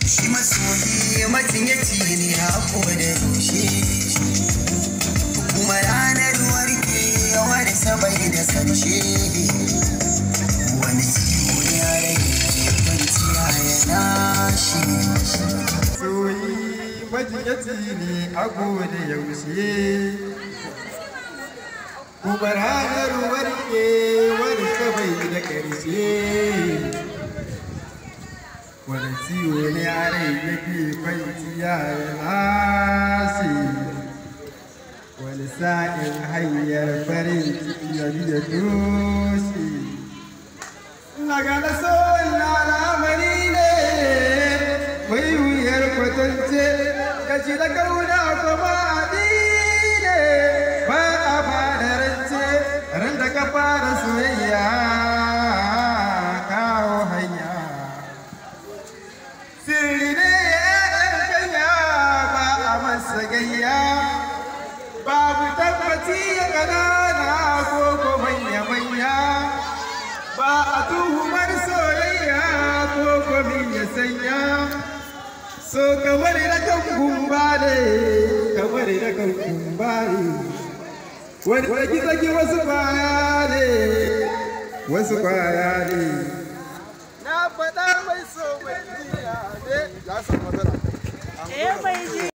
Shi masoyi macinyaci ne hako da yaushe, kuma ranar warke wani sabai da karshe. Wani ciwo ya rage kwanciya ya nashi. Soyi macinyaci ne hako da yaushe, kuma ranar warke wani sabai da karshe. Wani ciwo ne a rai yake kwanciya ya lashe, wani sa'in hanyar farin ciki ya biya toshe. Daga na so na lamari ne mai wuyar kwatance, gashi da kauna kuma ne ba a fara rance, ran da ka fara soyayya kawo hanya. Sirri ne ɗan kanya ba a masa gayya, babu tabbaci ya ƙanana ko ko manya-manya, ba a tuhumar soyayya ko ko min ya sanya. So kamar da kan kumbare, kamar da kan kumbare, wani zaki wasu kwaya ne, wasu kwaya ne. Na faɗa mai so mai duniya ne ya samu matsala.